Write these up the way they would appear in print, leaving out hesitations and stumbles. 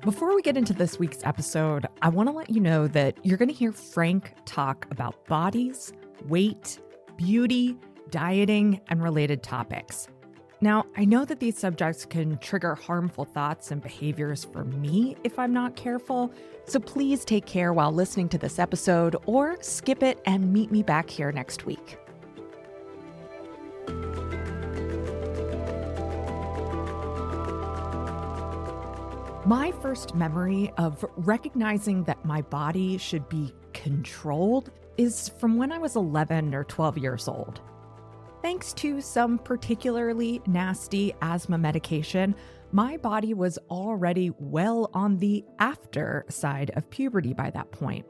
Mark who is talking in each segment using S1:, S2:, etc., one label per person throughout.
S1: Before we get into this week's episode, I want to let you know that you're going to hear Frank talk about bodies, weight, beauty, dieting, and related topics. Now, I know that these subjects can trigger harmful thoughts and behaviors for me if I'm not careful, so please take care while listening to this episode or skip it and meet me back here next week. My first memory of recognizing that my body should be controlled is from when I was 11 or 12 years old. Thanks to some particularly nasty asthma medication, my body was already well on the after side of puberty by that point.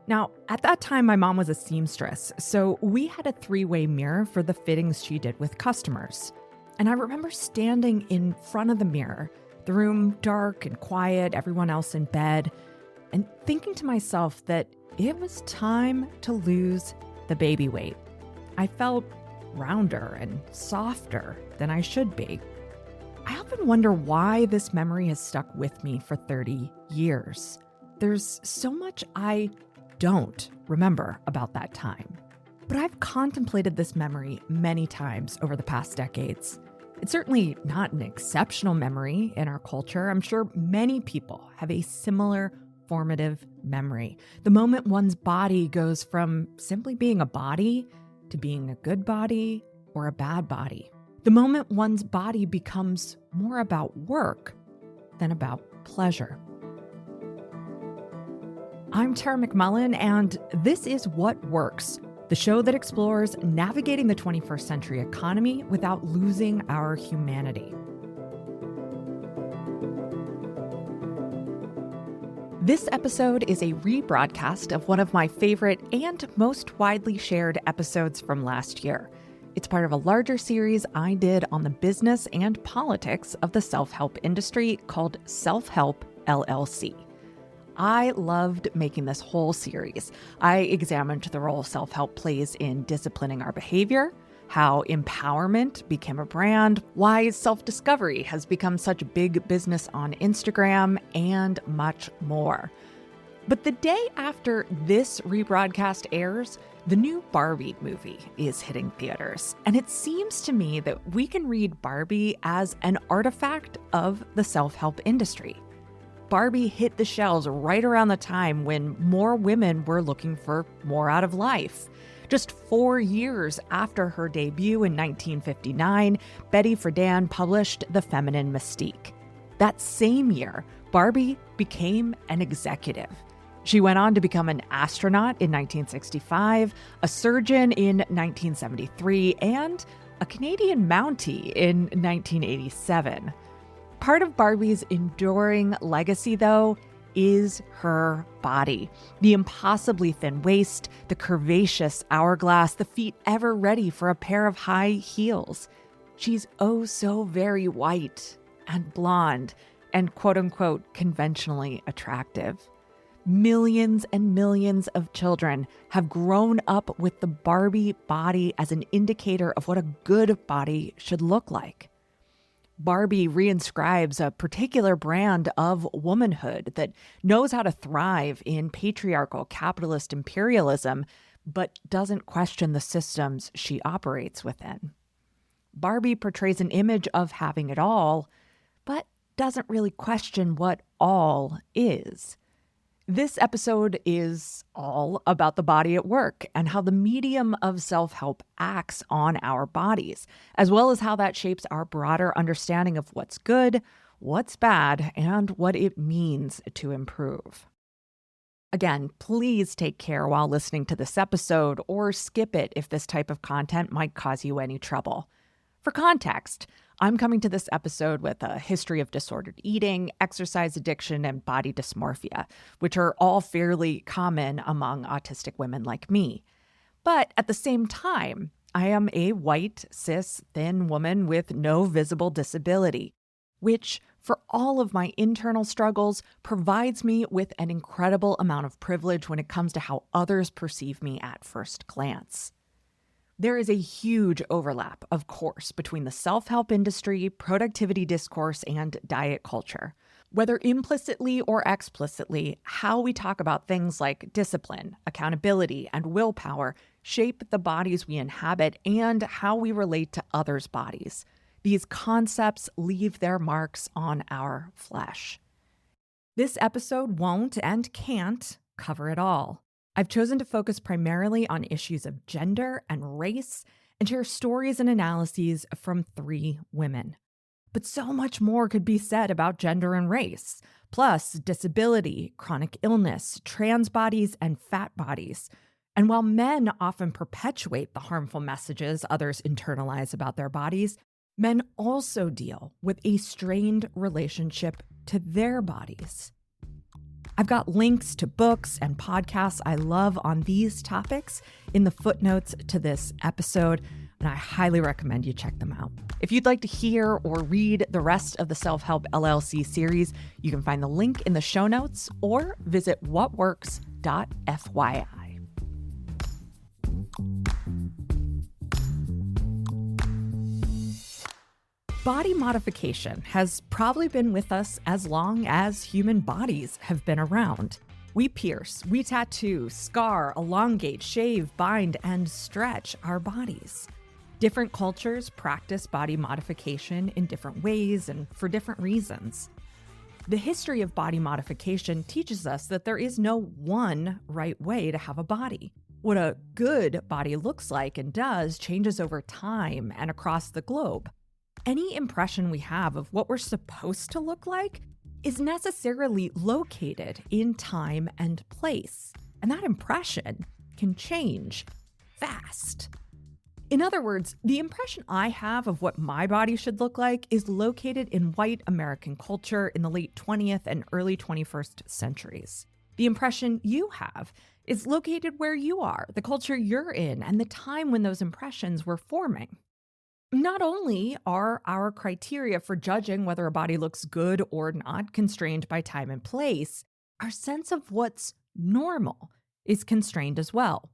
S1: Now, at that time, my mom was a seamstress, so we had a three-way mirror for the fittings she did with customers. And I remember standing in front of the mirror, the room dark and quiet, everyone else in bed, and thinking to myself that it was time to lose the baby weight. I felt rounder and softer than I should be. I often wonder why this memory has stuck with me for 30 years. There's so much I don't remember about that time. But I've contemplated this memory many times over the past decades. It's certainly not an exceptional memory in our culture. I'm sure many people have a similar formative memory. The moment one's body goes from simply being a body to being a good body or a bad body. The moment one's body becomes more about work than about pleasure. I'm Tara McMullen, and this is What Works, the show that explores navigating the 21st century economy without losing our humanity. This episode is a rebroadcast of one of my favorite and most widely shared episodes from last year. It's part of a larger series I did on the business and politics of the self-help industry called Self-Help LLC. I loved making this whole series. I examined the role self-help plays in disciplining our behavior, how empowerment became a brand, why self-discovery has become such big business on Instagram, and much more. But the day after this rebroadcast airs, the new Barbie movie is hitting theaters. And it seems to me that we can read Barbie as an artifact of the self-help industry. Barbie hit the shelves right around the time when more women were looking for more out of life. Just 4 years after her debut in 1959, Betty Friedan published The Feminine Mystique. That same year, Barbie became an executive. She went on to become an astronaut in 1965, a surgeon in 1973, and a Canadian Mountie in 1987. Part of Barbie's enduring legacy, though, is her body. The impossibly thin waist, the curvaceous hourglass, the feet ever ready for a pair of high heels. She's oh so very white and blonde and quote-unquote conventionally attractive. Millions and millions of children have grown up with the Barbie body as an indicator of what a good body should look like. Barbie reinscribes a particular brand of womanhood that knows how to thrive in patriarchal capitalist imperialism, but doesn't question the systems she operates within. Barbie portrays an image of having it all, but doesn't really question what all is. This episode is all about the body at work and how the medium of self-help acts on our bodies, as well as how that shapes our broader understanding of what's good, what's bad, and what it means to improve. Again, please take care while listening to this episode or skip it if this type of content might cause you any trouble. For context, I'm coming to this episode with a history of disordered eating, exercise addiction, and body dysmorphia, which are all fairly common among autistic women like me. But at the same time, I am a white, cis, thin woman with no visible disability, which, for all of my internal struggles, provides me with an incredible amount of privilege when it comes to how others perceive me at first glance. There is a huge overlap, of course, between the self-help industry, productivity discourse, and diet culture. Whether implicitly or explicitly, how we talk about things like discipline, accountability, and willpower shape the bodies we inhabit and how we relate to others' bodies. These concepts leave their marks on our flesh. This episode won't and can't cover it all. I've chosen to focus primarily on issues of gender and race and share stories and analyses from 3 women. But so much more could be said about gender and race, plus disability, chronic illness, trans bodies, and fat bodies. And while men often perpetuate the harmful messages others internalize about their bodies, men also deal with a strained relationship to their bodies. I've got links to books and podcasts I love on these topics in the footnotes to this episode, and I highly recommend you check them out. If you'd like to hear or read the rest of the Self-Help LLC series, you can find the link in the show notes or visit whatworks.fyi. Body modification has probably been with us as long as human bodies have been around. We pierce, we tattoo, scar, elongate, shave, bind, and stretch our bodies. Different cultures practice body modification in different ways and for different reasons. The history of body modification teaches us that there is no one right way to have a body. What a good body looks like and does changes over time and across the globe. Any impression we have of what we're supposed to look like is necessarily located in time and place, and that impression can change fast. In other words, the impression I have of what my body should look like is located in white American culture in the late 20th and early 21st centuries. The impression you have is located where you are, the culture you're in, and the time when those impressions were forming. Not only are our criteria for judging whether a body looks good or not constrained by time and place, our sense of what's normal is constrained as well.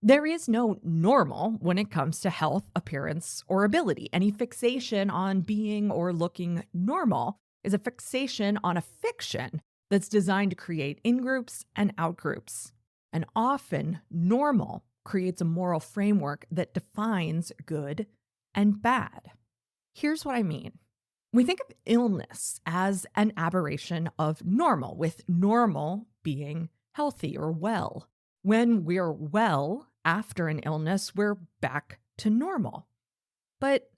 S1: There is no normal when it comes to health, appearance, or ability. Any fixation on being or looking normal is a fixation on a fiction that's designed to create in-groups and out-groups. And often, normal creates a moral framework that defines good and bad. Here's what I mean. We think of illness as an aberration of normal, with normal being healthy or well. When we're well after an illness, we're back to normal. But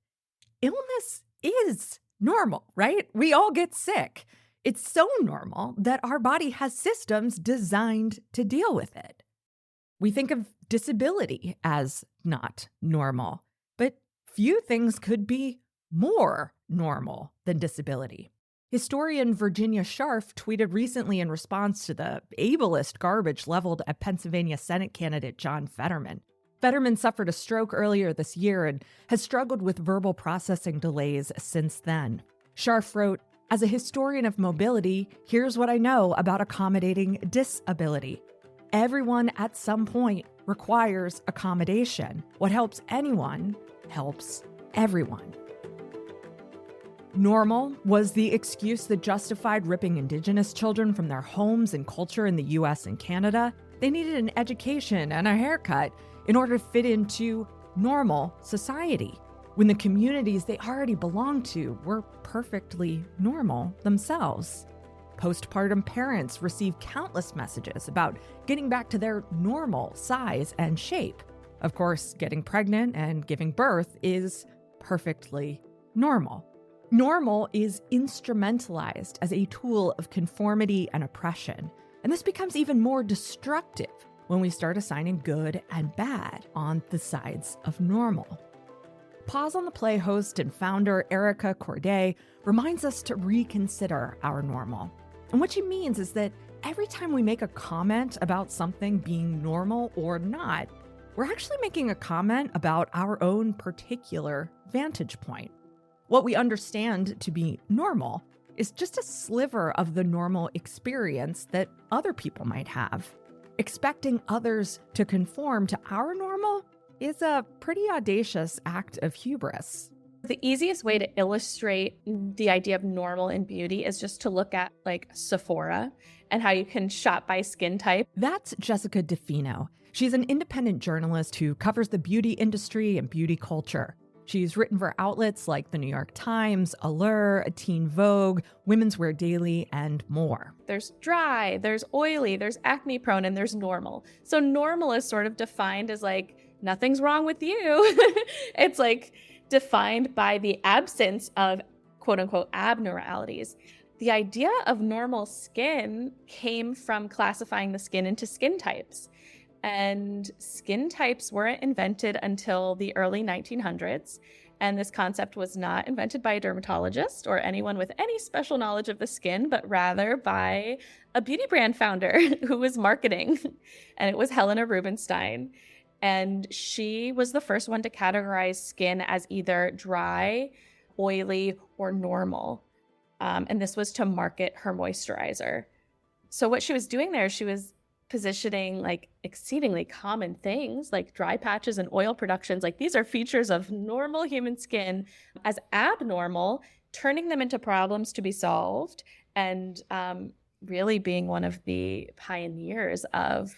S1: illness is normal, right? We all get sick. It's so normal that our body has systems designed to deal with it. We think of disability as not normal, but few things could be more normal than disability. Historian Virginia Scharf tweeted recently in response to the ableist garbage leveled at Pennsylvania Senate candidate John Fetterman. Fetterman suffered a stroke earlier this year and has struggled with verbal processing delays since then. Scharf wrote, "As a historian of mobility, here's what I know about accommodating disability. Everyone at some point requires accommodation. What helps anyone helps everyone." Normal was the excuse that justified ripping Indigenous children from their homes and culture in the US and Canada. They needed an education and a haircut in order to fit into normal society, when the communities they already belonged to were perfectly normal themselves. Postpartum parents receive countless messages about getting back to their normal size and shape. Of course, getting pregnant and giving birth is perfectly normal. Normal is instrumentalized as a tool of conformity and oppression, and this becomes even more destructive when we start assigning good and bad on the sides of normal. Pause on the Play host and founder Erica Corday reminds us to reconsider our normal. And what she means is that every time we make a comment about something being normal or not, we're actually making a comment about our own particular vantage point. What we understand to be normal is just a sliver of the normal experience that other people might have. Expecting others to conform to our normal is a pretty audacious act of hubris.
S2: The easiest way to illustrate the idea of normal in beauty is just to look at like Sephora and how you can shop by skin type.
S1: That's Jessica DeFino. She's an independent journalist who covers the beauty industry and beauty culture. She's written for outlets like the New York Times, Allure, Teen Vogue, Women's Wear Daily, and more.
S2: There's dry, there's oily, there's acne prone, and there's normal. So normal is sort of defined as like, nothing's wrong with you. It's like defined by the absence of quote unquote abnormalities. The idea of normal skin came from classifying the skin into skin types. And skin types weren't invented until the early 1900s. And this concept was not invented by a dermatologist or anyone with any special knowledge of the skin, but rather by a beauty brand founder who was marketing. And it was Helena Rubinstein. And she was the first one to categorize skin as either dry, oily, or normal. And this was to market her moisturizer. So what she was doing there, she was positioning like exceedingly common things like dry patches and oil productions. Like these are features of normal human skin as abnormal, turning them into problems to be solved, and really being one of the pioneers of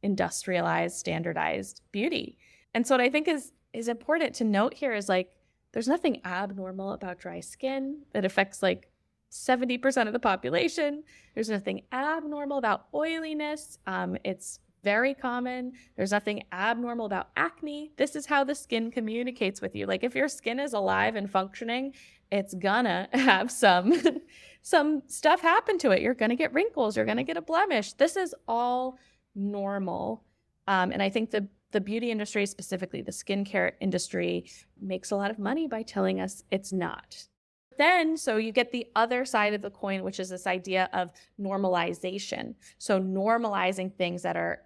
S2: industrialized, standardized beauty. And so what I think is important to note here is like, there's nothing abnormal about dry skin that affects like 70% of the population. There's nothing abnormal about oiliness. It's very common. There's nothing abnormal about acne. This is how the skin communicates with you. Like if your skin is alive and functioning, it's gonna have some stuff happen to it. You're gonna get wrinkles. You're gonna get a blemish. This is all normal. And I think the beauty industry, specifically the skincare industry, makes a lot of money by telling us it's not. Then, so you get the other side of the coin, which is this idea of normalization. So normalizing things that are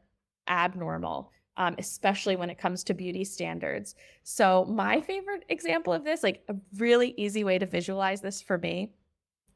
S2: abnormal, especially when it comes to beauty standards. So my favorite example of this, like a really easy way to visualize this for me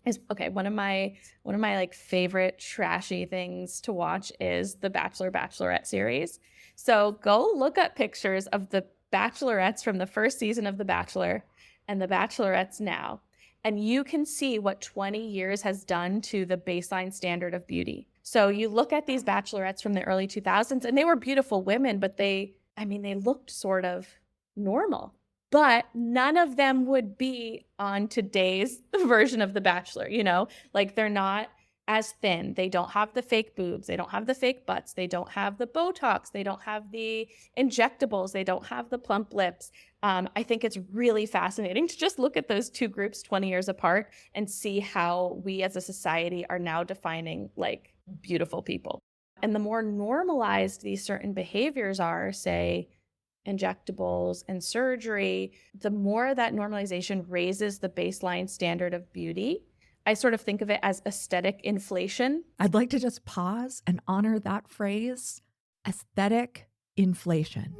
S2: is, okay, one of my like favorite trashy things to watch is the Bachelorette series. So go look up pictures of the Bachelorettes from the first season of The Bachelor and the Bachelorettes now. And you can see what 20 years has done to the baseline standard of beauty. So you look at these bachelorettes from the early 2000s, and they were beautiful women, but they looked sort of normal. But none of them would be on today's version of The Bachelor, you know? Like they're not as thin. They don't have the fake boobs. They don't have the fake butts. They don't have the Botox. They don't have the injectables. They don't have the plump lips. I think it's really fascinating to just look at those two groups 20 years apart and see how we as a society are now defining like beautiful people. And the more normalized these certain behaviors are, say, injectables and surgery, the more that normalization raises the baseline standard of beauty. I sort of think of it as aesthetic inflation.
S1: I'd like to just pause and honor that phrase, aesthetic inflation.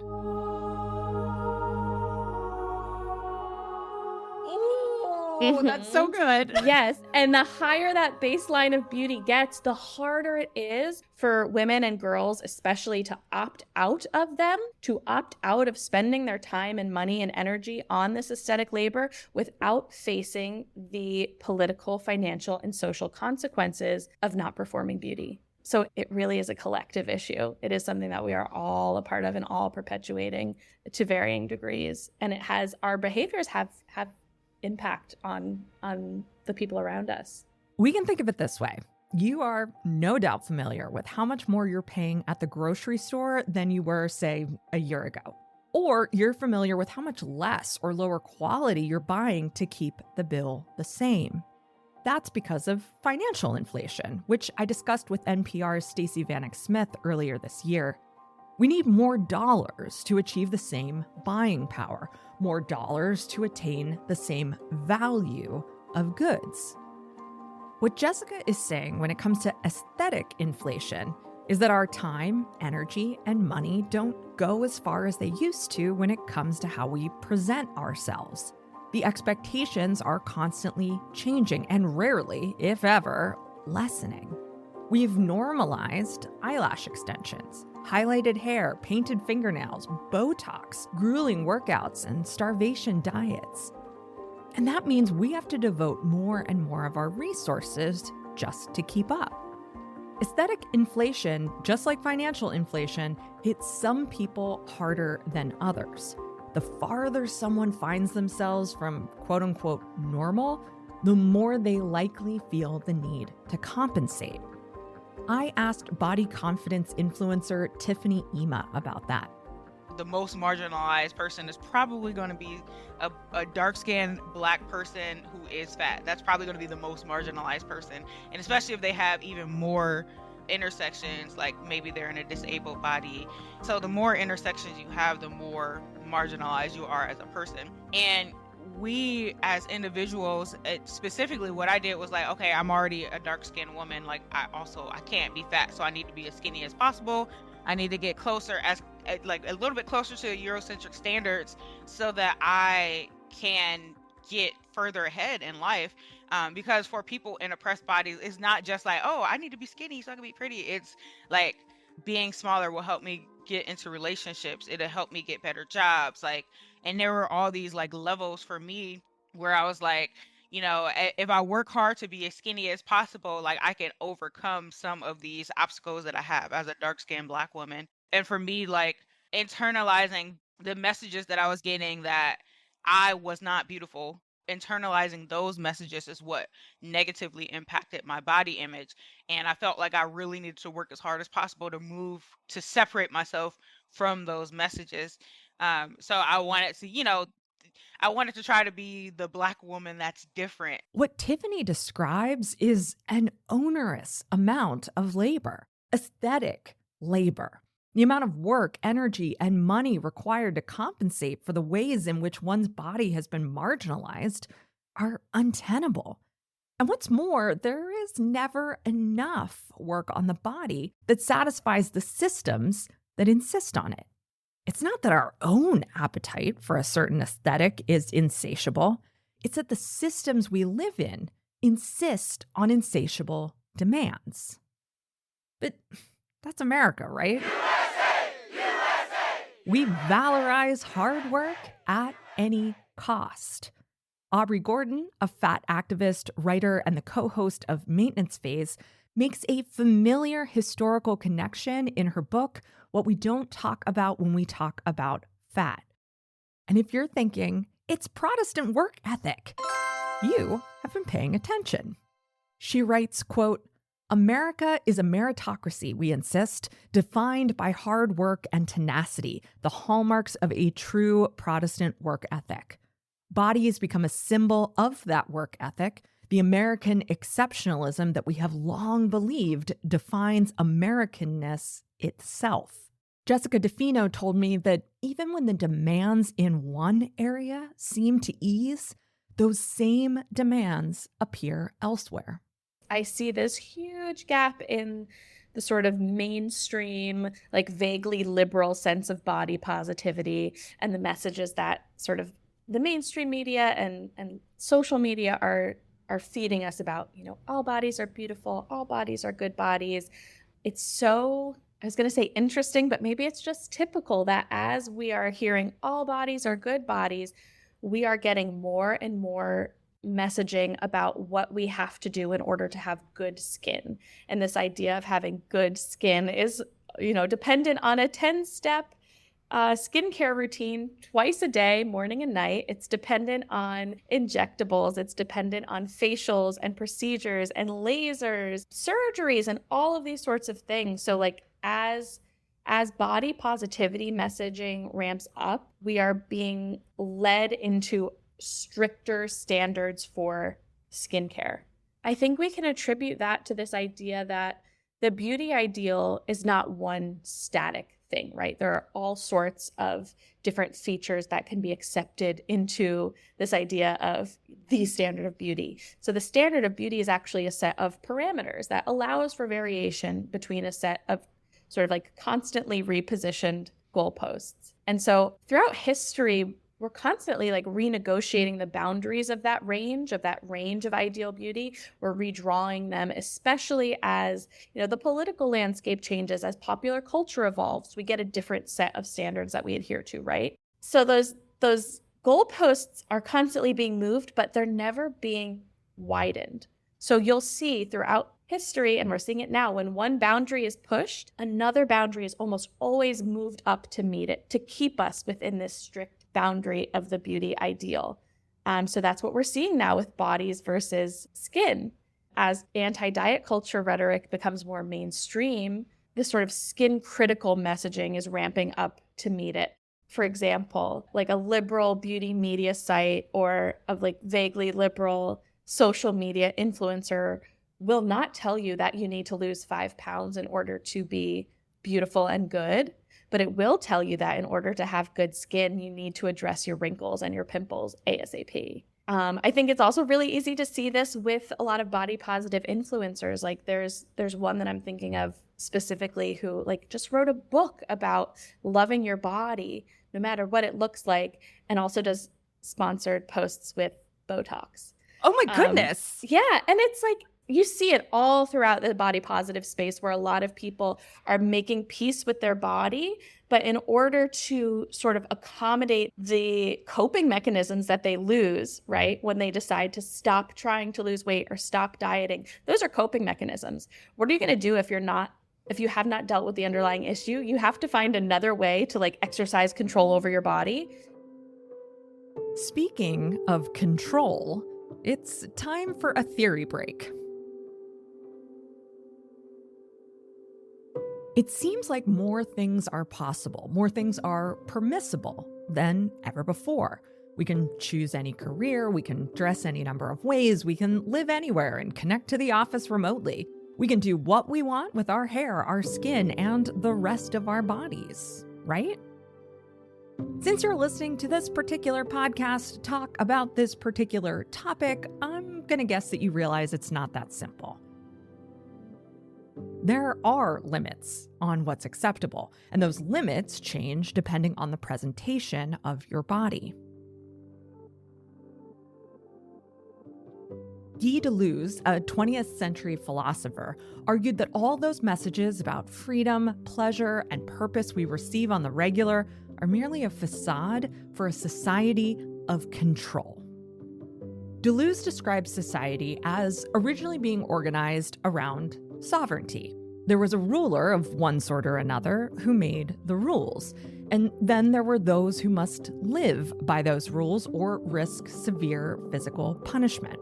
S1: Oh, that's so good.
S2: Yes. And the higher that baseline of beauty gets, the harder it is for women and girls, especially to opt out of them, to opt out of spending their time and money and energy on this aesthetic labor without facing the political, financial, and social consequences of not performing beauty. So it really is a collective issue. It is something that we are all a part of and all perpetuating to varying degrees. And it has, our behaviors have impact on the people around us.
S1: We can think of it this way. You are no doubt familiar with how much more you're paying at the grocery store than you were, say, a year ago. Or you're familiar with how much less or lower quality you're buying to keep the bill the same. That's because of financial inflation, which I discussed with NPR's Stacey Vanek Smith earlier this year. We need more dollars to achieve the same buying power, more dollars to attain the same value of goods. What Jessica is saying when it comes to aesthetic inflation is that our time, energy, and money don't go as far as they used to when it comes to how we present ourselves. The expectations are constantly changing and rarely, if ever, lessening. We've normalized eyelash extensions, highlighted hair, painted fingernails, Botox, grueling workouts, and starvation diets. And that means we have to devote more and more of our resources just to keep up. Aesthetic inflation, just like financial inflation, hits some people harder than others. The farther someone finds themselves from quote unquote normal, the more they likely feel the need to compensate. I asked body confidence influencer Tiffany Ima about that.
S3: The most marginalized person is probably going to be a dark-skinned Black person who is fat. That's probably going to be the most marginalized person. And especially if they have even more intersections, like maybe they're in a disabled body. So the more intersections you have, the more marginalized you are as a person. And we as individuals, specifically what I did was like, okay, I'm already a dark-skinned woman. Like I can't be fat, so I need to be as skinny as possible. I need to get closer, as like a little bit closer to Eurocentric standards, so that I can get further ahead in life. Because for people in oppressed bodies, it's not just like, oh, I need to be skinny so I can be pretty. It's like being smaller will help me get into relationships. It'll help me get better jobs. Like, and there were all these like levels for me where I was like, you know, if I work hard to be as skinny as possible, like I can overcome some of these obstacles that I have as a dark-skinned Black woman. And for me, like internalizing the messages that I was getting that I was not beautiful, internalizing those messages is what negatively impacted my body image. And I felt like I really needed to work as hard as possible to move to separate myself from those messages. So I wanted to, I wanted to try to be the Black woman that's different.
S1: What Tiffany describes is an onerous amount of labor, aesthetic labor. The amount of work, energy, and money required to compensate for the ways in which one's body has been marginalized are untenable. And what's more, there is never enough work on the body that satisfies the systems that insist on it. It's not that our own appetite for a certain aesthetic is insatiable. It's that the systems we live in insist on insatiable demands. But that's America, right? We valorize hard work at any cost. Aubrey Gordon, a fat activist, writer, and the co-host of Maintenance Phase, makes a familiar historical connection in her book, What We Don't Talk About When We Talk About Fat. And if you're thinking, it's Protestant work ethic, you have been paying attention. She writes, quote, America is a meritocracy, we insist, defined by hard work and tenacity, the hallmarks of a true Protestant work ethic. Bodies become a symbol of that work ethic. The American exceptionalism that we have long believed defines Americanness itself. Jessica DeFino told me that even when the demands in one area seem to ease, those same demands appear elsewhere.
S2: I see this huge gap in the sort of mainstream, like vaguely liberal sense of body positivity and the messages that sort of the mainstream media and social media are feeding us about, all bodies are beautiful, all bodies are good bodies. It's so, I was going to say interesting, but maybe it's just typical that as we are hearing all bodies are good bodies, we are getting more and more messaging about what we have to do in order to have good skin. And this idea of having good skin is, dependent on a 10-step skincare routine twice a day, morning and night. It's dependent on injectables. It's dependent on facials and procedures and lasers, surgeries, and all of these sorts of things. So like as body positivity messaging ramps up, we are being led into stricter standards for skincare. I think we can attribute that to this idea that the beauty ideal is not one static thing, right? There are all sorts of different features that can be accepted into this idea of the standard of beauty. So the standard of beauty is actually a set of parameters that allows for variation between a set of sort of like constantly repositioned goalposts. And so throughout history, we're constantly like renegotiating the boundaries of that range of ideal beauty. We're redrawing them, especially as, the political landscape changes, as popular culture evolves, we get a different set of standards that we adhere to, right? So those goalposts are constantly being moved, but they're never being widened. So you'll see throughout history, and we're seeing it now, when one boundary is pushed, another boundary is almost always moved up to meet it, to keep us within this strict boundary of the beauty ideal. So that's what we're seeing now with bodies versus skin. As anti-diet culture rhetoric becomes more mainstream, this sort of skin critical messaging is ramping up to meet it. For example, like a liberal beauty media site or a like vaguely liberal social media influencer will not tell you that you need to lose 5 pounds in order to be beautiful and good, but it will tell you that in order to have good skin, you need to address your wrinkles and your pimples ASAP. I think it's also really easy to see this with a lot of body positive influencers. Like there's one that I'm thinking of specifically who like just wrote a book about loving your body no matter what it looks like, and also does sponsored posts with Botox.
S1: Oh my goodness.
S2: Yeah. And it's like, you see it all throughout the body positive space where a lot of people are making peace with their body, but in order to sort of accommodate the coping mechanisms that they lose, right, when they decide to stop trying to lose weight or stop dieting, those are coping mechanisms. What are you going to do if you have not dealt with the underlying issue? You have to find another way to like exercise control over your body.
S1: Speaking of control, it's time for a theory break. It seems like more things are possible, more things are permissible than ever before. We can choose any career, we can dress any number of ways, we can live anywhere and connect to the office remotely. We can do what we want with our hair, our skin, and the rest of our bodies, right? Since you're listening to this particular podcast talk about this particular topic, I'm going to guess that you realize it's not that simple. There are limits on what's acceptable, and those limits change depending on the presentation of your body. Guy Deleuze, a 20th century philosopher, argued that all those messages about freedom, pleasure, and purpose we receive on the regular are merely a facade for a society of control. Deleuze describes society as originally being organized around sovereignty. There was a ruler of one sort or another who made the rules, and then there were those who must live by those rules or risk severe physical punishment.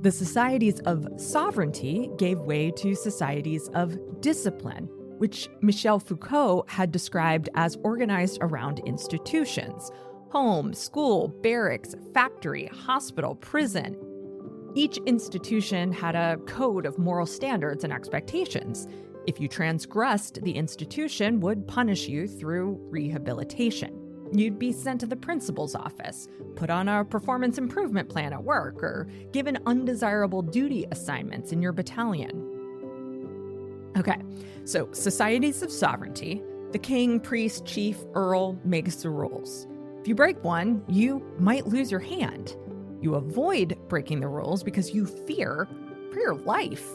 S1: The societies of sovereignty gave way to societies of discipline, which Michel Foucault had described as organized around institutions: home, school, barracks, factory, hospital, prison. Each institution had a code of moral standards and expectations. If you transgressed, the institution would punish you through rehabilitation. You'd be sent to the principal's office, put on a performance improvement plan at work, or given undesirable duty assignments in your battalion. Okay, so societies of sovereignty, the king, priest, chief, earl makes the rules. If you break one, you might lose your hand. You avoid breaking the rules because you fear for your life.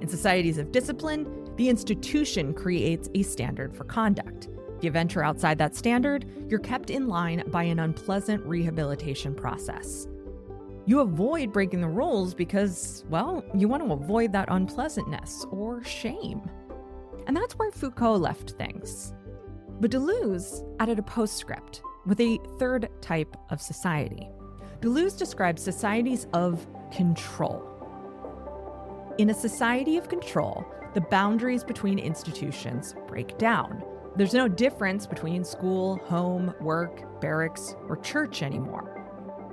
S1: In societies of discipline, the institution creates a standard for conduct. If you venture outside that standard, you're kept in line by an unpleasant rehabilitation process. You avoid breaking the rules because, well, you want to avoid that unpleasantness or shame. And that's where Foucault left things. But Deleuze added a postscript with a third type of society. Deleuze describes societies of control. In a society of control, the boundaries between institutions break down. There's no difference between school, home, work, barracks, or church anymore.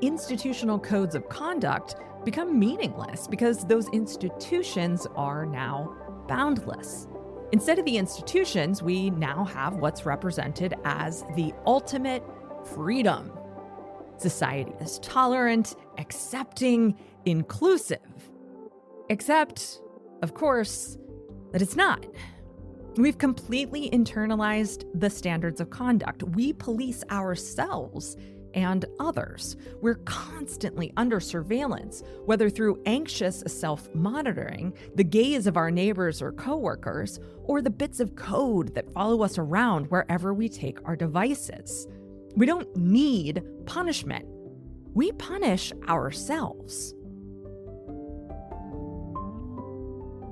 S1: Institutional codes of conduct become meaningless because those institutions are now boundless. Instead of the institutions, we now have what's represented as the ultimate freedom. Society is tolerant, accepting, inclusive. Except, of course, that it's not. We've completely internalized the standards of conduct. We police ourselves and others. We're constantly under surveillance, whether through anxious self-monitoring, the gaze of our neighbors or coworkers, or the bits of code that follow us around wherever we take our devices. We don't need punishment. We punish ourselves.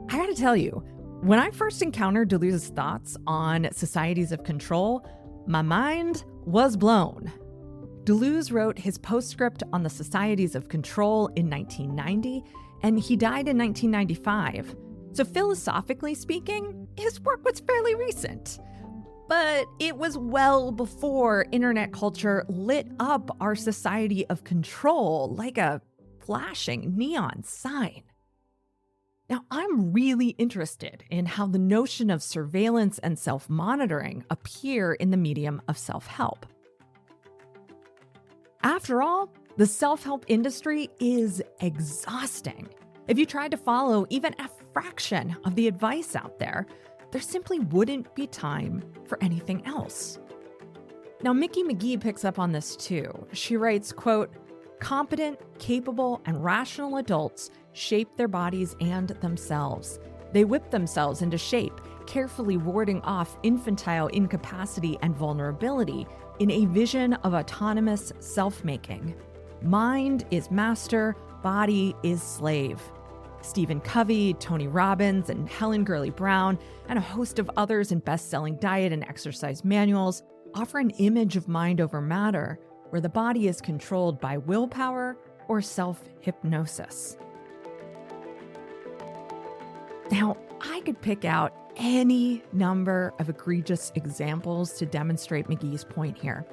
S1: I gotta tell you, when I first encountered Deleuze's thoughts on societies of control, my mind was blown. Deleuze wrote his postscript on the societies of control in 1990, and he died in 1995. So philosophically speaking, his work was fairly recent. But it was well before internet culture lit up our society of control like a flashing neon sign. Now, I'm really interested in how the notion of surveillance and self-monitoring appear in the medium of self-help. After all, the self-help industry is exhausting. If you tried to follow even a fraction of the advice out there simply wouldn't be time for anything else. Now, Mickey McGee picks up on this too. She writes, quote, "Competent, capable, and rational adults shape their bodies and themselves. They whip themselves into shape, carefully warding off infantile incapacity and vulnerability in a vision of autonomous self-making. Mind is master, body is slave." Stephen Covey, Tony Robbins, and Helen Gurley Brown, and a host of others in best-selling diet and exercise manuals offer an image of mind over matter where the body is controlled by willpower or self-hypnosis. Now, I could pick out any number of egregious examples to demonstrate McGee's point here.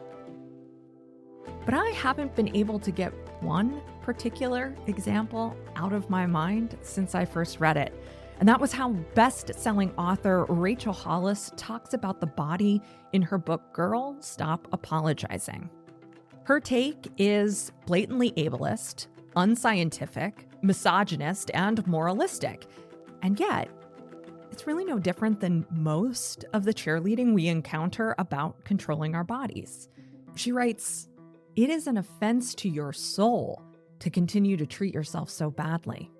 S1: But I haven't been able to get one particular example out of my mind since I first read it. And that was how best-selling author Rachel Hollis talks about the body in her book, Girl, Stop Apologizing. Her take is blatantly ableist, unscientific, misogynist, and moralistic. And yet, it's really no different than most of the cheerleading we encounter about controlling our bodies. She writes, "It is an offense to your soul to continue to treat yourself so badly."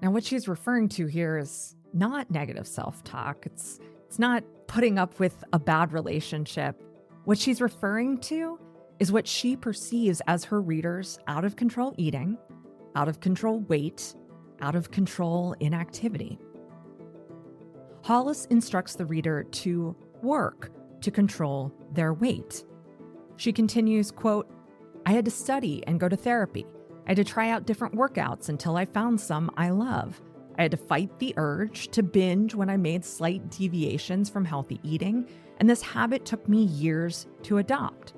S1: Now, what she's referring to here is not negative self-talk. It's not putting up with a bad relationship. What she's referring to is what she perceives as her readers' out-of-control eating, out-of-control weight, out-of-control inactivity. Hollis instructs the reader to work to control their weight. She continues, quote, "I had to study and go to therapy. I had to try out different workouts until I found some I love. I had to fight the urge to binge when I made slight deviations from healthy eating, and this habit took me years to adopt.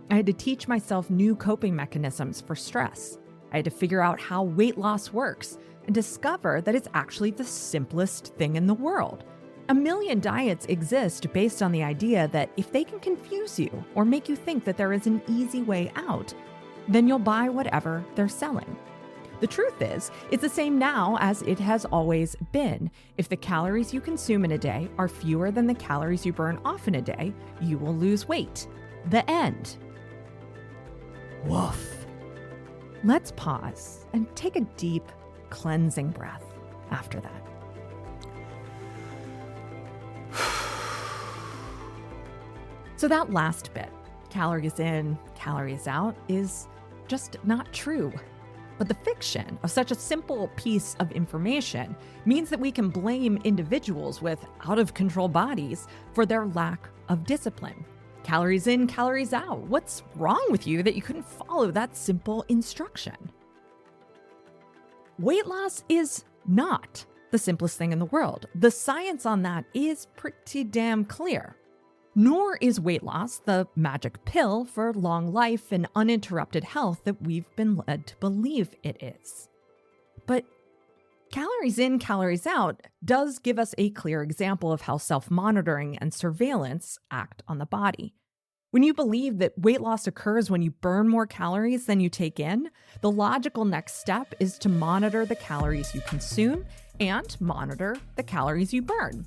S1: I had to teach myself new coping mechanisms for stress. I had to figure out how weight loss works and discover that it's actually the simplest thing in the world. A million diets exist based on the idea that if they can confuse you or make you think that there is an easy way out, then you'll buy whatever they're selling. The truth is, it's the same now as it has always been. If the calories you consume in a day are fewer than the calories you burn off in a day, you will lose weight. The end." Woof. Let's pause and take a deep, cleansing breath after that. So that last bit, calories in, calories out, is just not true. But the fiction of such a simple piece of information means that we can blame individuals with out-of-control bodies for their lack of discipline. Calories in, calories out. What's wrong with you that you couldn't follow that simple instruction? Weight loss is not the simplest thing in the world. The science on that is pretty damn clear. Nor is weight loss the magic pill for long life and uninterrupted health that we've been led to believe it is. But calories in, calories out does give us a clear example of how self-monitoring and surveillance act on the body. When you believe that weight loss occurs when you burn more calories than you take in, the logical next step is to monitor the calories you consume and monitor the calories you burn.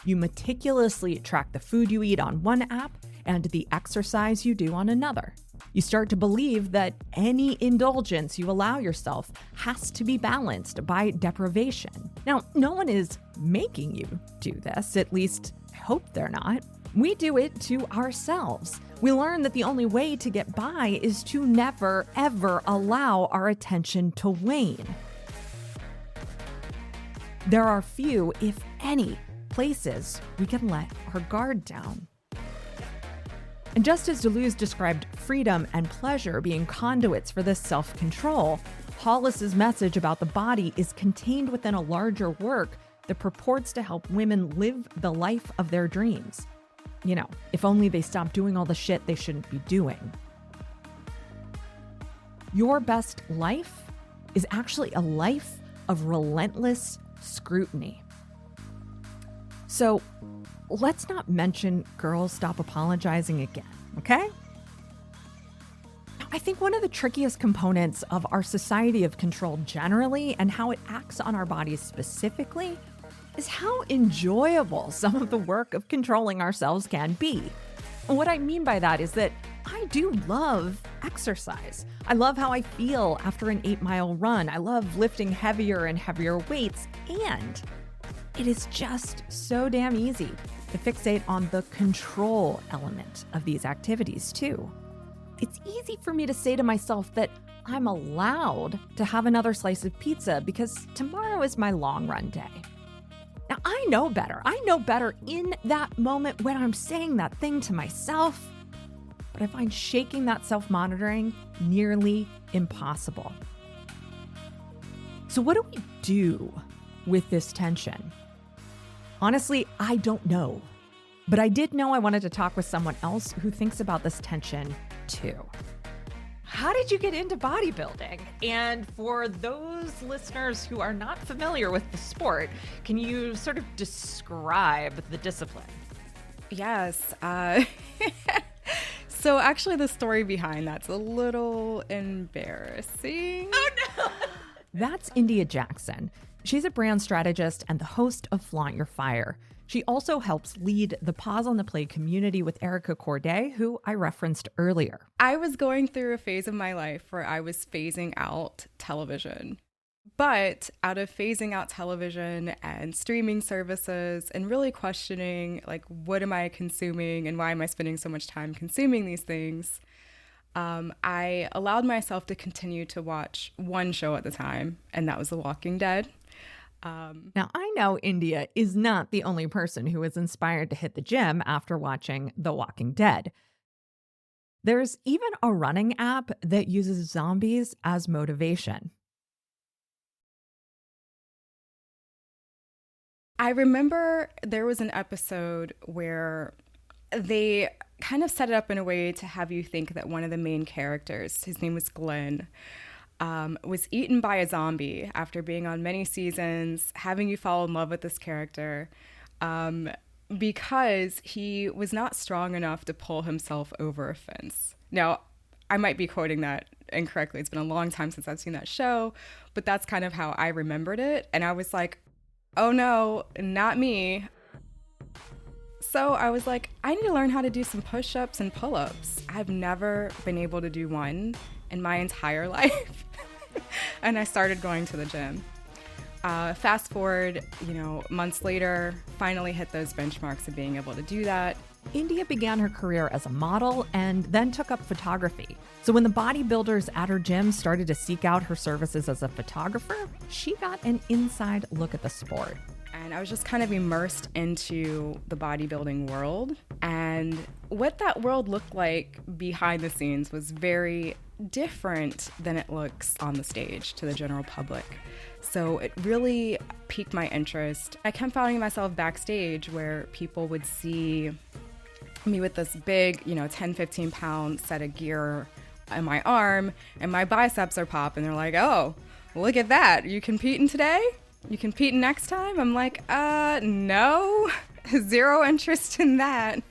S1: You meticulously track the food you eat on one app and the exercise you do on another. You start to believe that any indulgence you allow yourself has to be balanced by deprivation. Now, no one is making you do this, at least I hope they're not. We do it to ourselves. We learn that the only way to get by is to never, ever allow our attention to wane. There are few, if any, places we can let our guard down. And just as Deleuze described freedom and pleasure being conduits for this self-control, Hollis's message about the body is contained within a larger work that purports to help women live the life of their dreams. You know, if only they stopped doing all the shit they shouldn't be doing. Your best life is actually a life of relentless scrutiny. So let's not mention girls stop apologizing again, okay? I think one of the trickiest components of our society of control generally and how it acts on our bodies specifically is how enjoyable some of the work of controlling ourselves can be. And what I mean by that is that I do love exercise. I love how I feel after an 8-mile run. I love lifting heavier and heavier weights. And it is just so damn easy to fixate on the control element of these activities too. It's easy for me to say to myself that I'm allowed to have another slice of pizza because tomorrow is my long run day. Now, I know better. I know better in that moment when I'm saying that thing to myself, but I find shaking that self-monitoring nearly impossible. So what do we do with this tension? Honestly, I don't know, but I did know I wanted to talk with someone else who thinks about this tension too. How did you get into bodybuilding? And for those listeners who are not familiar with the sport, can you sort of describe the discipline?
S4: Yes. So actually the story behind that's a little embarrassing.
S2: Oh no!
S1: That's India Jackson. She's a brand strategist and the host of Flaunt Your Fire. She also helps lead the Pause on the Play community with Erica Corday, who I referenced earlier.
S4: I was going through a phase of my life where I was phasing out television. But out of phasing out television and streaming services and really questioning, like, what am I consuming and why am I spending so much time consuming these things, I allowed myself to continue to watch one show at a time, and that was The Walking Dead.
S1: Now, I know India is not the only person who was inspired to hit the gym after watching The Walking Dead. There's even a running app that uses zombies as motivation.
S4: I remember there was an episode where they kind of set it up in a way to have you think that one of the main characters, his name was Glenn, was eaten by a zombie after being on many seasons, having you fall in love with this character, because he was not strong enough to pull himself over a fence. Now, I might be quoting that incorrectly. It's been a long time since I've seen that show, but that's kind of how I remembered it. And I was like, oh no, not me. So I was like, I need to learn how to do some push-ups and pull-ups. I've never been able to do one in my entire life. And I started going to the gym. Fast forward, months later, finally hit those benchmarks of being able to do that.
S1: India began her career as a model and then took up photography. So when the bodybuilders at her gym started to seek out her services as a photographer, she got an inside look at the sport.
S4: And I was just kind of immersed into the bodybuilding world. And what that world looked like behind the scenes was very different than it looks on the stage to the general public. So it really piqued my interest. I kept finding myself backstage where people would see me with this big, 10, 15 pound set of gear on my arm, and my biceps are popping. They're like, oh, look at that. You competing today? You competing next time? I'm like, no, zero interest in that.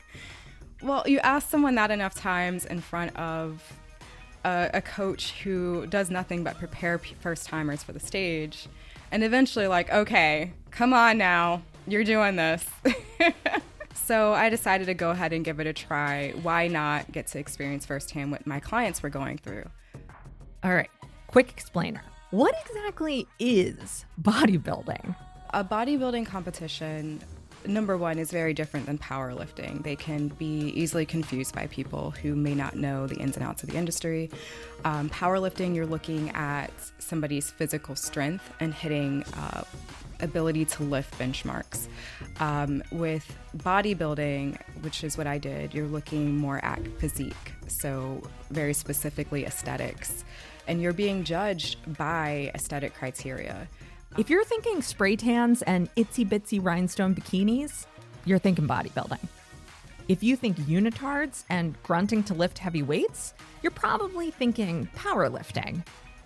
S4: Well, you ask someone that enough times in front of a coach who does nothing but prepare first timers for the stage, and eventually like, okay, come on now, you're doing this. So I decided to go ahead and give it a try. Why not get to experience firsthand what my clients were going through?
S1: All right, quick explainer. What exactly is bodybuilding?
S4: A bodybuilding competition, number one, is very different than powerlifting. They can be easily confused by people who may not know the ins and outs of the industry. Powerlifting, you're looking at somebody's physical strength and hitting ability to lift benchmarks. With bodybuilding, which is what I did, you're looking more at physique, so very specifically aesthetics. And you're being judged by aesthetic criteria.
S1: If you're thinking spray tans and itsy bitsy rhinestone bikinis, you're thinking bodybuilding. If you think unitards and grunting to lift heavy weights, you're probably thinking powerlifting.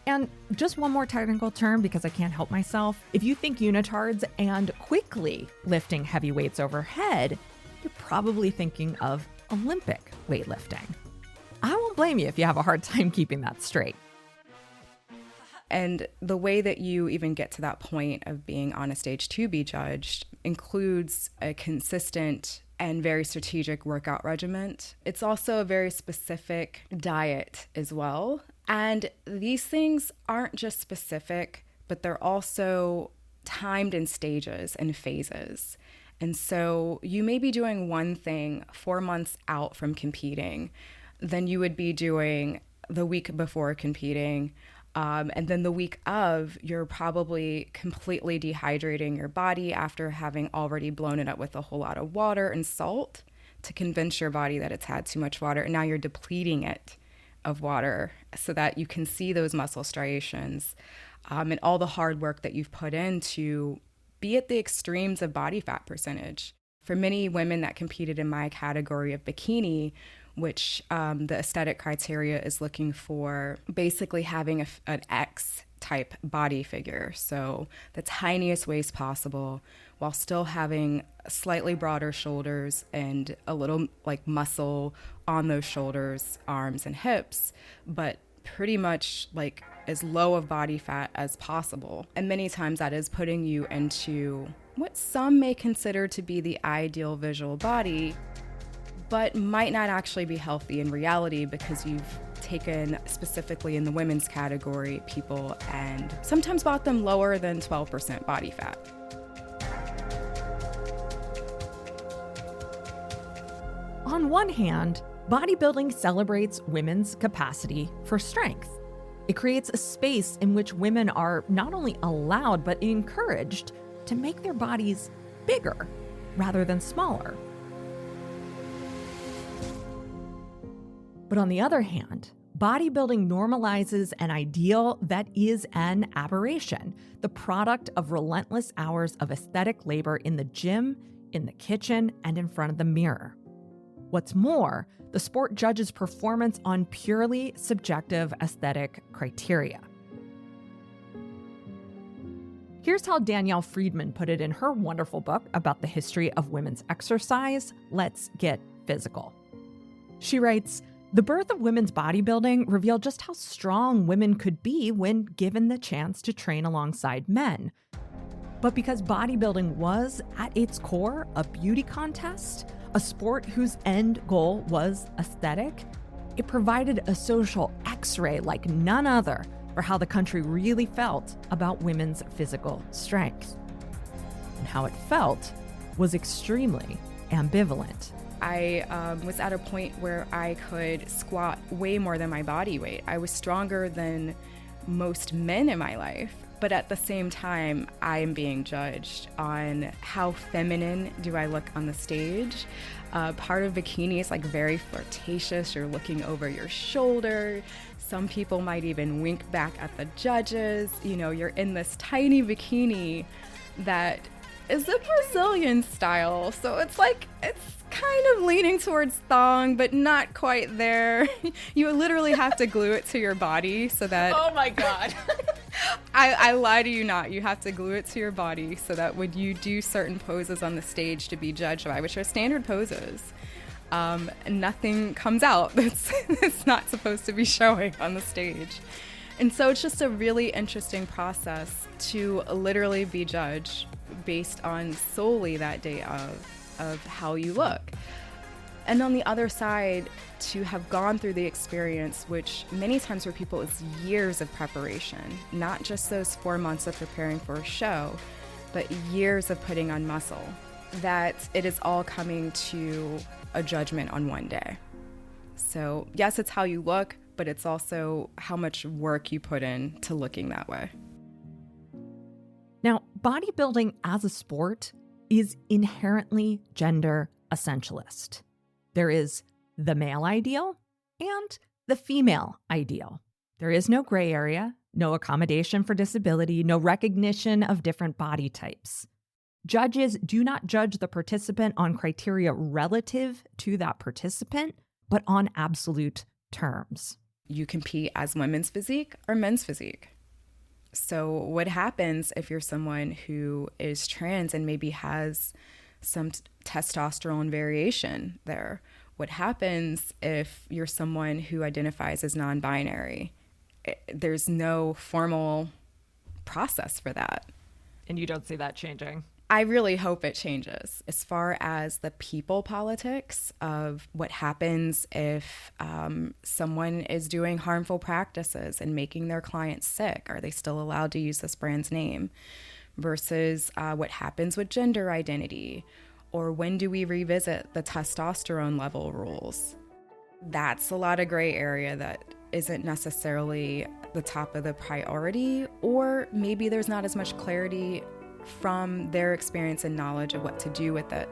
S1: And just one more technical term because I can't help myself. If you think unitards and quickly lifting heavy weights overhead, you're probably thinking of Olympic weightlifting. I won't blame you if you have a hard time keeping that straight.
S4: And the way that you even get to that point of being on a stage to be judged includes a consistent and very strategic workout regimen. It's also a very specific diet as well. And these things aren't just specific, but they're also timed in stages and phases. And so you may be doing one thing 4 months out from competing, then you would be doing the week before competing. And then the week of, you're probably completely dehydrating your body after having already blown it up with a whole lot of water and salt to convince your body that it's had too much water. And now you're depleting it of water so that you can see those muscle striations and all the hard work that you've put in to be at the extremes of body fat percentage. For many women that competed in my category of bikini, which the aesthetic criteria is looking for basically having an X type body figure. So the tiniest waist possible while still having slightly broader shoulders and a little like muscle on those shoulders, arms, and hips, but pretty much like as low of body fat as possible. And many times that is putting you into what some may consider to be the ideal visual body, but might not actually be healthy in reality because you've taken, specifically in the women's category, people and sometimes bought them lower than 12% body fat.
S1: On one hand, bodybuilding celebrates women's capacity for strength. It creates a space in which women are not only allowed but encouraged to make their bodies bigger rather than smaller. But on the other hand, bodybuilding normalizes an ideal that is an aberration, the product of relentless hours of aesthetic labor in the gym, in the kitchen, and in front of the mirror. What's more, the sport judges performance on purely subjective aesthetic criteria. Here's how Danielle Friedman put it in her wonderful book about the history of women's exercise, Let's Get Physical. She writes, "The birth of women's bodybuilding revealed just how strong women could be when given the chance to train alongside men. But because bodybuilding was, at its core, a beauty contest, a sport whose end goal was aesthetic, it provided a social X-ray like none other for how the country really felt about women's physical strength. And how it felt was extremely ambivalent."
S4: I was at a point where I could squat way more than my body weight. I was stronger than most men in my life, but at the same time, I am being judged on how feminine do I look on the stage. Part of bikini is like very flirtatious. You're looking over your shoulder. Some people might even wink back at the judges. You know, you're in this tiny bikini that is the Brazilian style. So it's like, it's kind of leaning towards thong, but not quite there. You literally have to glue it to your body so that...
S3: Oh my God.
S4: I lie to you not. You have to glue it to your body so that when you do certain poses on the stage to be judged by, which are standard poses, nothing comes out that's not supposed to be showing on the stage. And so it's just a really interesting process to literally be judged based on solely that day of of how you look. And on the other side, to have gone through the experience, which many times for people is years of preparation, not just those 4 months of preparing for a show, but years of putting on muscle, that it is all coming to a judgment on one day. So yes, it's how you look, but it's also how much work you put in to looking that way.
S1: Now, bodybuilding as a sport is inherently gender essentialist. There is the male ideal and the female ideal. There is no gray area, no accommodation for disability, no recognition of different body types. Judges do not judge the participant on criteria relative to that participant, but on absolute terms.
S4: You compete as women's physique or men's physique. So what happens if you're someone who is trans and maybe has some testosterone variation there? What happens if you're someone who identifies as non-binary? There's no formal process for that.
S1: And you don't see that changing?
S4: I really hope it changes. As far as the people politics of what happens if someone is doing harmful practices and making their clients sick, are they still allowed to use this brand's name? Versus what happens with gender identity, or when do we revisit the testosterone level rules? That's a lot of gray area that isn't necessarily the top of the priority, or maybe there's not as much clarity from their experience and knowledge of what to do with it.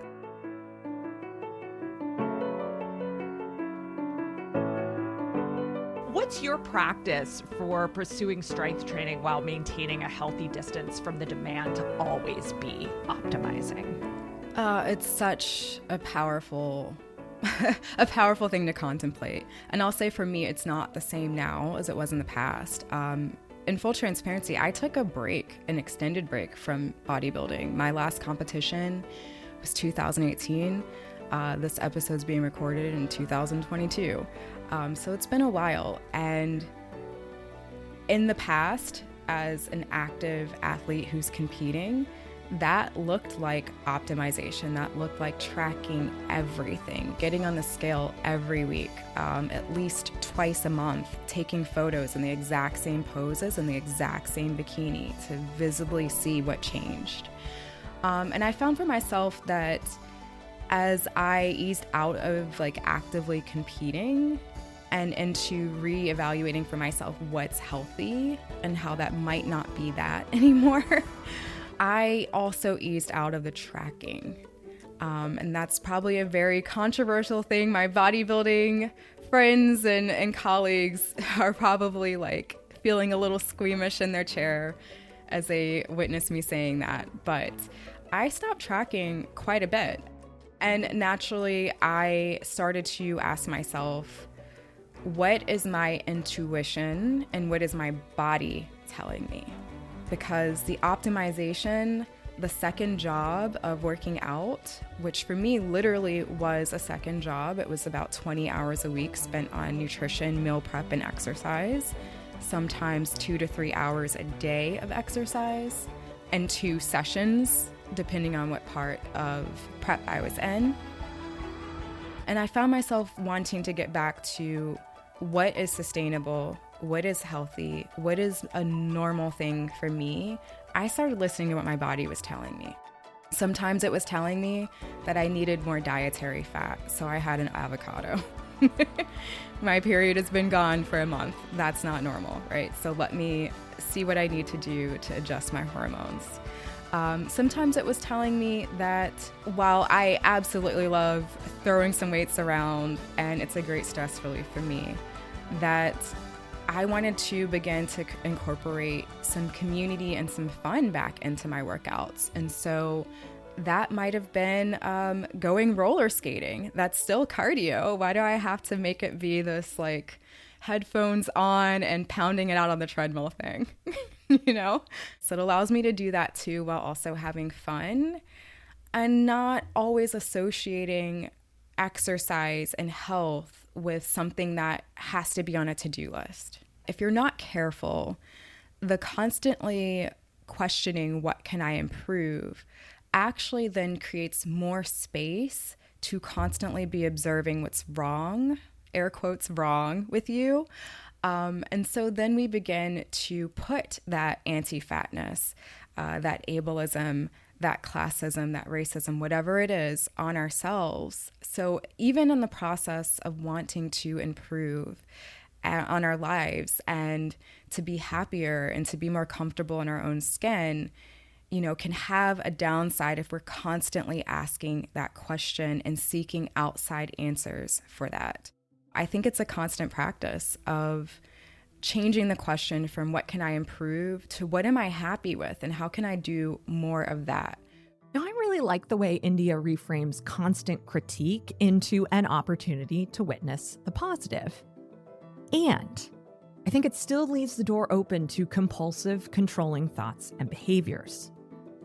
S1: What's your practice for pursuing strength training while maintaining a healthy distance from the demand to always be optimizing?
S4: It's such a powerful thing to contemplate. And I'll say for me, it's not the same now as it was in the past. In full transparency, I took a break, an extended break from bodybuilding. My last competition was 2018. This episode's being recorded in 2022. So it's been a while. And in the past, as an active athlete who's competing, that looked like optimization. That looked like tracking everything, getting on the scale every week, at least twice a month, taking photos in the exact same poses and the exact same bikini to visibly see what changed. And I found for myself that as I eased out of actively competing and into reevaluating for myself what's healthy and how that might not be that anymore, I also eased out of the tracking. And that's probably a very controversial thing. My bodybuilding friends and colleagues are probably feeling a little squeamish in their chair as they witness me saying that. But I stopped tracking quite a bit. And naturally, I started to ask myself, what is my intuition and what is my body telling me? Because the optimization, the second job of working out, which for me literally was a second job, it was about 20 hours a week spent on nutrition, meal prep, and exercise, sometimes 2 to 3 hours a day of exercise, and 2 sessions, depending on what part of prep I was in. And I found myself wanting to get back to what is sustainable, what is healthy, what is a normal thing for me. I started listening to what my body was telling me. Sometimes it was telling me that I needed more dietary fat, so I had an avocado. My period has been gone for a month. That's not normal, right? So let me see what I need to do to adjust my hormones. Sometimes it was telling me that while I absolutely love throwing some weights around and it's a great stress relief for me, that I wanted to begin to incorporate some community and some fun back into my workouts. And so that might have been going roller skating. That's still cardio. Why do I have to make it be this headphones on and pounding it out on the treadmill thing? So it allows me to do that too while also having fun and not always associating exercise and health with something that has to be on a to-do list. If you're not careful, the constantly questioning what can I improve actually then creates more space to constantly be observing what's wrong, air quotes wrong, with you. And so then we begin to put that anti-fatness, that ableism, that classism, that racism, whatever it is, on ourselves. So even in the process of wanting to improve on our lives and to be happier and to be more comfortable in our own skin, can have a downside if we're constantly asking that question and seeking outside answers for that. I think it's a constant practice of changing the question from what can I improve to what am I happy with and how can I do more of that.
S1: Now, I really like the way India reframes constant critique into an opportunity to witness the positive. And I think it still leaves the door open to compulsive, controlling thoughts and behaviors.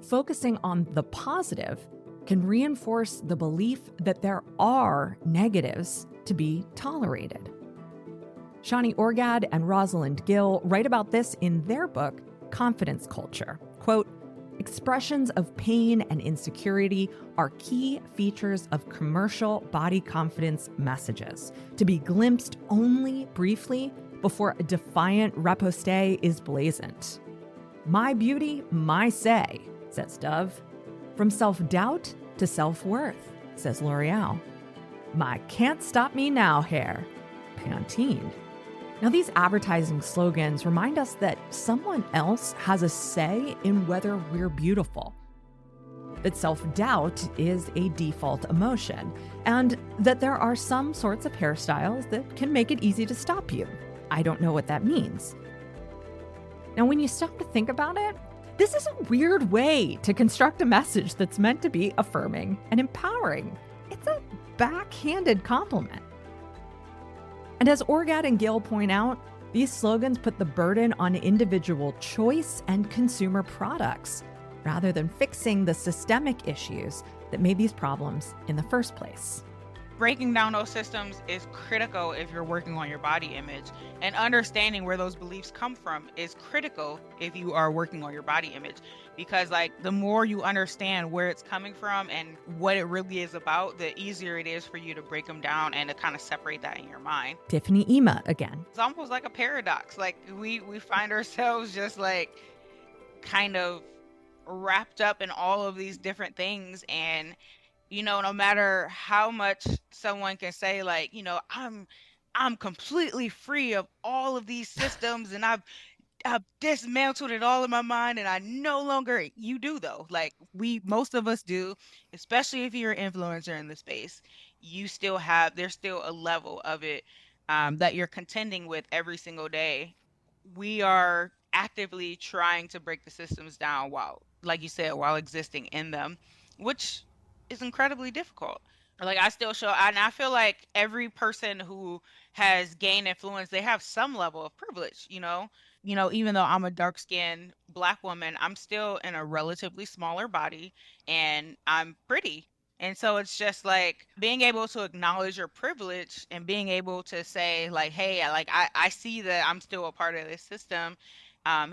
S1: Focusing on the positive can reinforce the belief that there are negatives to be tolerated. Shani Orgad and Rosalind Gill write about this in their book, Confidence Culture. Quote, expressions of pain and insecurity are key features of commercial body confidence messages, to be glimpsed only briefly before a defiant riposte is blazoned. My beauty, my say, says Dove. From self-doubt to self-worth, says L'Oreal. My can't stop me now hair, Pantene. Now, these advertising slogans remind us that someone else has a say in whether we're beautiful, that self-doubt is a default emotion, and that there are some sorts of hairstyles that can make it easy to stop you. I don't know what that means. Now, when you stop to think about it, this is a weird way to construct a message that's meant to be affirming and empowering. It's a backhanded compliment. And as Orgad and Gill point out, these slogans put the burden on individual choice and consumer products, rather than fixing the systemic issues that made these problems in the first place.
S3: Breaking down those systems is critical if you're working on your body image, and understanding where those beliefs come from is critical if you are working on your body image, because the more you understand where it's coming from and what it really is about, the easier it is for you to break them down and to kind of separate that in your mind.
S1: Tiffany Ima again.
S3: It's almost like a paradox. We find ourselves just kind of wrapped up in all of these different things, and no matter how much someone can say, I'm completely free of all of these systems and I've dismantled it all in my mind and I no longer, you do though. Most of us do, especially if you're an influencer in the space, there's still a level of it that you're contending with every single day. We are actively trying to break the systems down while existing in them, which is incredibly difficult. I still show, and I feel like every person who has gained influence, they have some level of privilege, even though I'm a dark-skinned Black woman, I'm still in a relatively smaller body and I'm pretty. And so it's just being able to acknowledge your privilege and being able to say hey, I see that I'm still a part of this system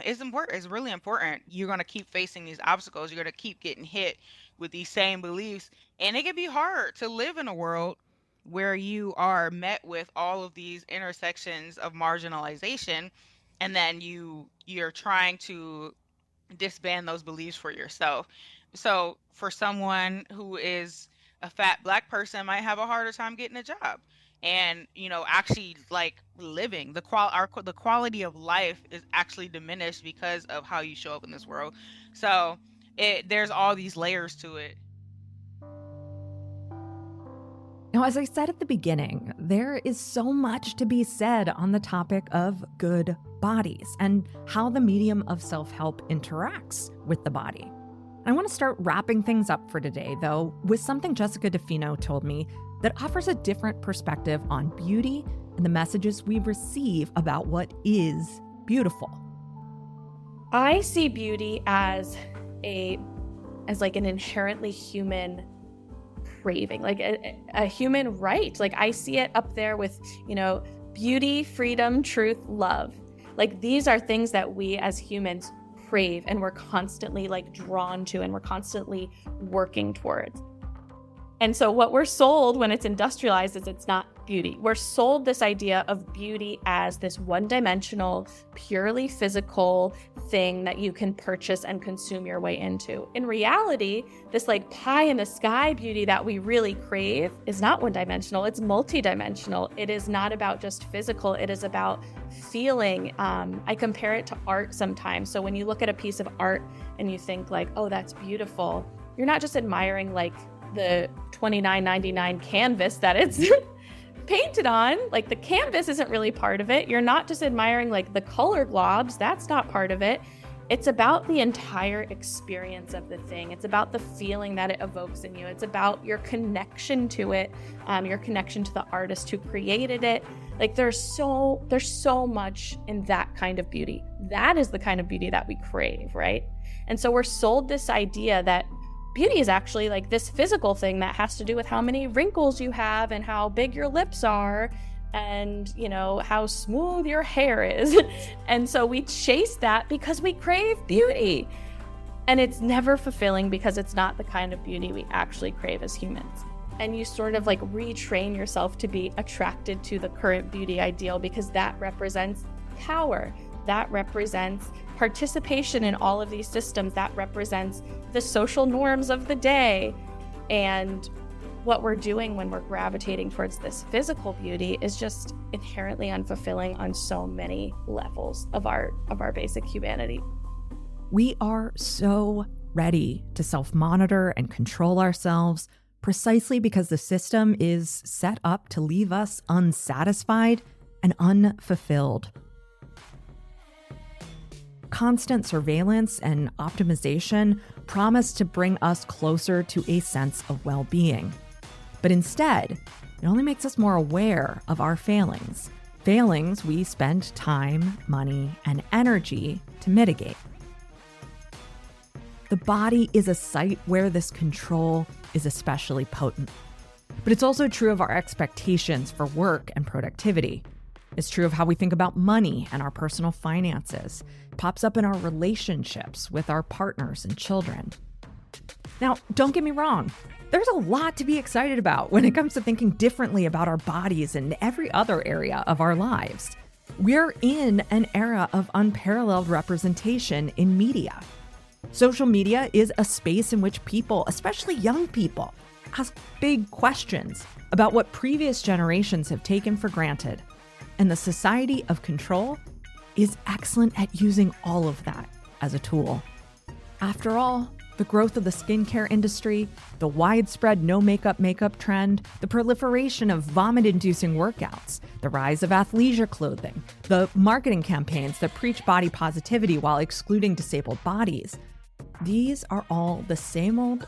S3: is important. It's really important. You're going to keep facing these obstacles. You're going to keep getting hit with these same beliefs. And it can be hard to live in a world where you are met with all of these intersections of marginalization, and then you're trying to disband those beliefs for yourself. So for someone who is a fat Black person might have a harder time getting a job. And, actually living, the quality of life is actually diminished because of how you show up in this world. So there's all these layers to it.
S1: Now, as I said at the beginning, there is so much to be said on the topic of good bodies and how the medium of self-help interacts with the body. I want to start wrapping things up for today, though, with something Jessica DeFino told me that offers a different perspective on beauty and the messages we receive about what is beautiful.
S2: I see beauty as an inherently human craving, a human right. I see it up there with, beauty, freedom, truth, love. These are things that we as humans crave and we're constantly like drawn to and we're constantly working towards. And so what we're sold when it's industrialized is it's not beauty. We're sold this idea of beauty as this one-dimensional, purely physical thing that you can purchase and consume your way into. In reality, this like pie in the sky beauty that we really crave is not one-dimensional, it's multi-dimensional. It is not about just physical, it is about feeling. I compare it to art sometimes. So when you look at a piece of art and you think like, oh, that's beautiful, you're not just admiring like the $29.99 canvas that it's painted on. Like the canvas isn't really part of it. You're not just admiring like the color globs. That's not part of it. It's about the entire experience of the thing. It's about the feeling that it evokes in you. It's about your connection to it, your connection to the artist who created it. Like there's so much in that kind of beauty. That is the kind of beauty that we crave, right? And so we're sold this idea that beauty is actually like this physical thing that has to do with how many wrinkles you have and how big your lips are and, you know, how smooth your hair is. And so we chase that because we crave beauty. And it's never fulfilling because it's not the kind of beauty we actually crave as humans. And you sort of like retrain yourself to be attracted to the current beauty ideal because that represents power. That represents participation in all of these systems. That represents the social norms of the day. And what we're doing when we're gravitating towards this physical beauty is just inherently unfulfilling on so many levels of our basic humanity.
S1: We are so ready to self-monitor and control ourselves precisely because the system is set up to leave us unsatisfied and unfulfilled. Constant surveillance and optimization promise to bring us closer to a sense of well-being. But instead, it only makes us more aware of our failings. Failings we spend time, money, and energy to mitigate. The body is a site where this control is especially potent. But it's also true of our expectations for work and productivity. It's true of how we think about money and our personal finances. It pops up in our relationships with our partners and children. Now, don't get me wrong. There's a lot to be excited about when it comes to thinking differently about our bodies and every other area of our lives. We're in an era of unparalleled representation in media. Social media is a space in which people, especially young people, ask big questions about what previous generations have taken for granted. And the society of control is excellent at using all of that as a tool. After all, the growth of the skincare industry, the widespread no-makeup trend, the proliferation of vomit-inducing workouts, the rise of athleisure clothing, the marketing campaigns that preach body positivity while excluding disabled bodies, these are all the same old,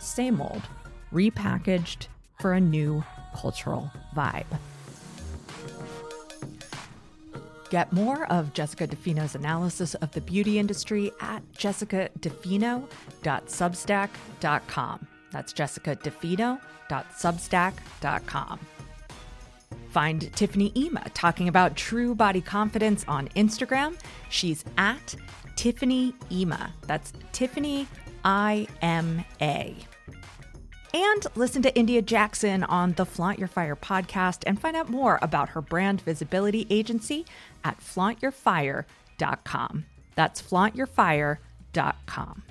S1: repackaged for a new cultural vibe. Get more of Jessica DeFino's analysis of the beauty industry at jessicadefino.substack.com. That's jessicadefino.substack.com. Find Tiffany Ima talking about true body confidence on Instagram. She's at Tiffany Ima. That's Tiffany I-M-A. And listen to India Jackson on the Flaunt Your Fire podcast and find out more about her brand visibility agency at flauntyourfire.com. That's flauntyourfire.com.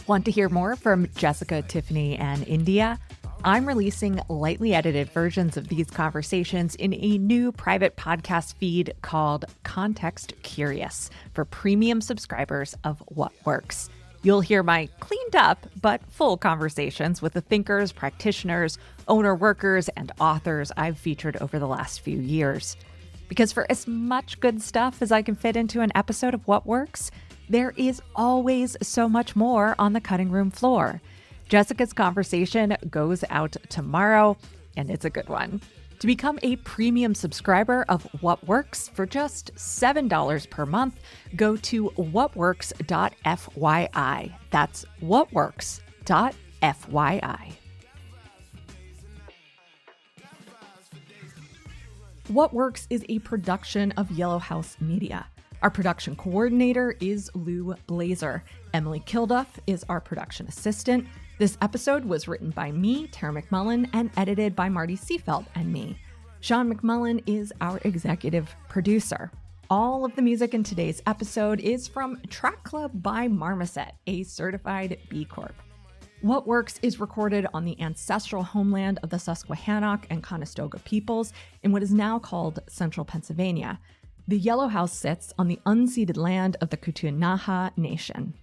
S1: Want to hear more from Jessica, Tiffany, and India? I'm releasing lightly edited versions of these conversations in a new private podcast feed called Context Curious for premium subscribers of What Works. You'll hear my cleaned up but full conversations with the thinkers, practitioners, owner workers, and authors I've featured over the last few years. Because for as much good stuff as I can fit into an episode of What Works, there is always so much more on the cutting room floor. Jessica's conversation goes out tomorrow, and it's a good one. To become a premium subscriber of What Works for just $7 per month, go to whatworks.fyi. That's whatworks.fyi. What Works is a production of Yellow House Media. Our production coordinator is Lou Blazer. Emily Kilduff is our production assistant. This episode was written by me, Tara McMullen, and edited by Marty Seafelt and me. Sean McMullen is our executive producer. All of the music in today's episode is from Track Club by Marmoset, a certified B Corp. What Works is recorded on the ancestral homeland of the Susquehannock and Conestoga peoples in what is now called Central Pennsylvania. The Yellow House sits on the unceded land of the Ktunaxa Nation.